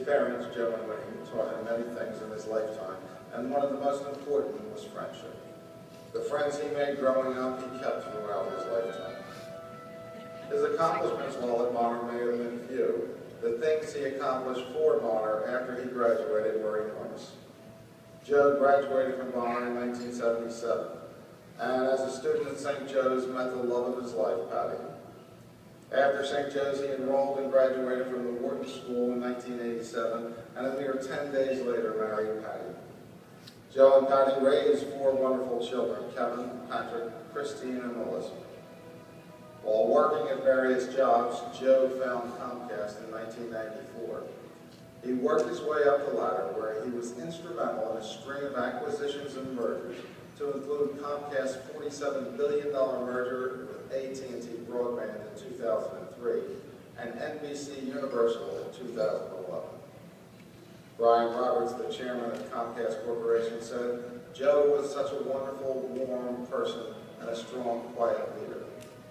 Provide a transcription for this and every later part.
parents, Joe and Wayne, taught him many things in his lifetime, and one of the most important was friendship. The friends he made growing up, he kept throughout his lifetime. His accomplishments while at Bonner may have been few. The things he accomplished for Bonner after he graduated were enormous. Joe graduated from Bonner in 1977, and as a student at St. Joe's met the love of his life, Patty. After St. Joe's, he enrolled and graduated from the Wharton School in 1987, and a mere 10 days later married Patty. Joe and Patty raised 4 wonderful children, Kevin, Patrick, Christine, and Melissa. While working at various jobs, Joe found Comcast in 1994. He worked his way up the ladder where he was instrumental in a string of acquisitions and mergers to include Comcast's $47 billion merger with AT&T Broadband in 2003 and NBC Universal in 2011. Brian Roberts, the chairman of Comcast Corporation, said, "Joe was such a wonderful, warm person and a strong, quiet leader.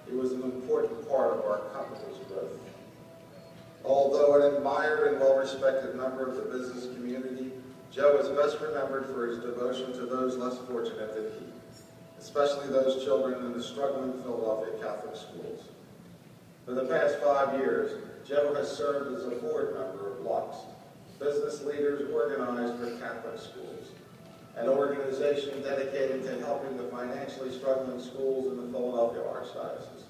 He was an important part of our company's growth." Although an admired and well-respected member of the business community, Joe is best remembered for his devotion to those less fortunate than he, especially those children in the struggling Philadelphia Catholic schools. For the past 5 years, Joe has served as a board member of LUX, Business Leaders Organized for Catholic Schools, an organization dedicated to helping the financially struggling schools in the Philadelphia Archdiocese.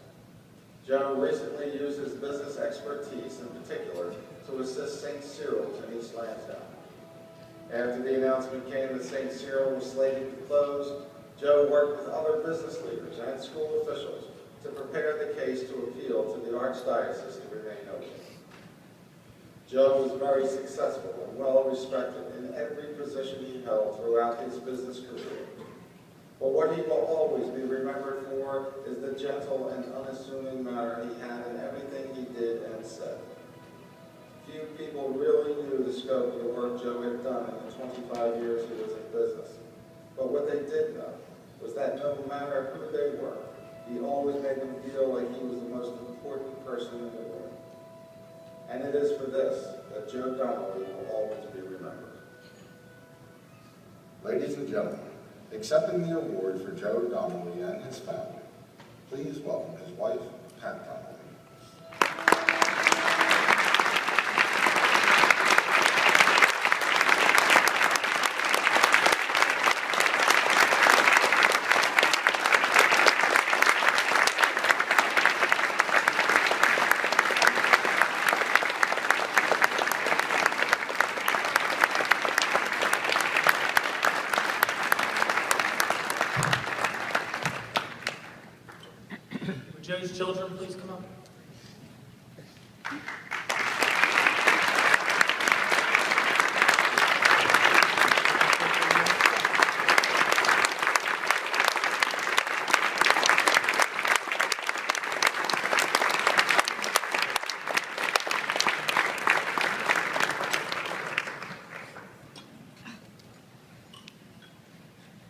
Joe recently used his business expertise in particular to assist St. Cyril's in East Lansdowne. After the announcement came that St. Cyril was slated to close, Joe worked with other business leaders and school officials to prepare the case to appeal to the Archdiocese to remain open. Joe was very successful and well respected in every position he held throughout his business career. But what he will always be remembered for is the gentle and unassuming manner he had in everything he did and said. Few people really knew the scope of the work Joe had done in the 25 years he was in business. But what they did know was that no matter who they were, he always made them feel like he was the most important person in the room. And it is for this that Joe Donnelly will always be remembered. Ladies and gentlemen, accepting the award for Joe Donnelly and his family, please welcome his wife, Pat Donnelly. Joe's children, please come up.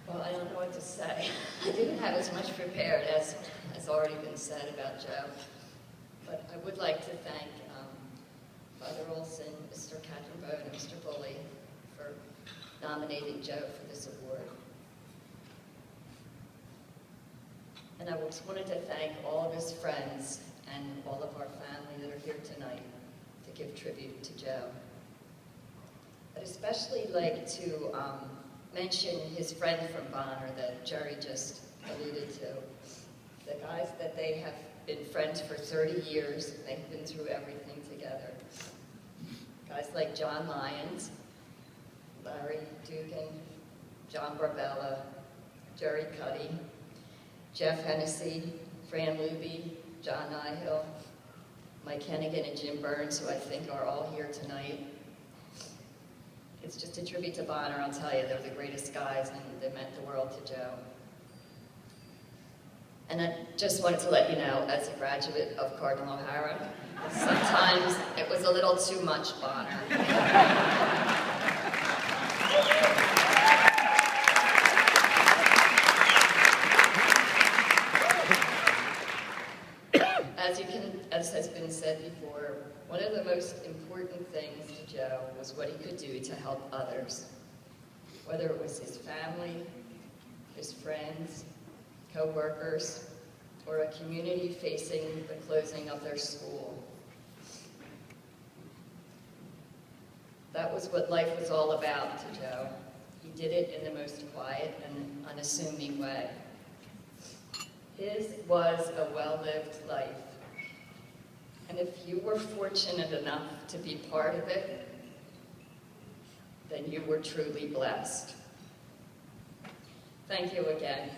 Well, I don't know what to say. I didn't have as much prepared as has already been said about Joe. But I would like to thank Father Olson, Mr. Catherine and Mr. Bully for nominating Joe for this award. And I just wanted to thank all of his friends and all of our family that are here tonight to give tribute to Joe. I'd especially like to mention his friend from Bonner that Jerry just alluded to. The guys that they have been friends for 30 years, they've been through everything together. Guys like John Lyons, Larry Dugan, John Barbella, Jerry Cuddy, Jeff Hennessy, Fran Luby, John Nihill, Mike Hennigan and Jim Burns, who I think are all here tonight. It's just a tribute to Bonner, I'll tell you, they're the greatest guys and they meant the world to Joe. And I just wanted to let you know, as a graduate of Cardinal O'Hara, sometimes it was a little too much Bonner. As has been said before, One of the most important things to Joe was what he could do to help others, whether it was his family, his friends, co-workers, or a community facing the closing of their school. That was what life was all about to Joe. He did it in the most quiet and unassuming way. His was a well-lived life. And if you were fortunate enough to be part of it, then you were truly blessed. Thank you again.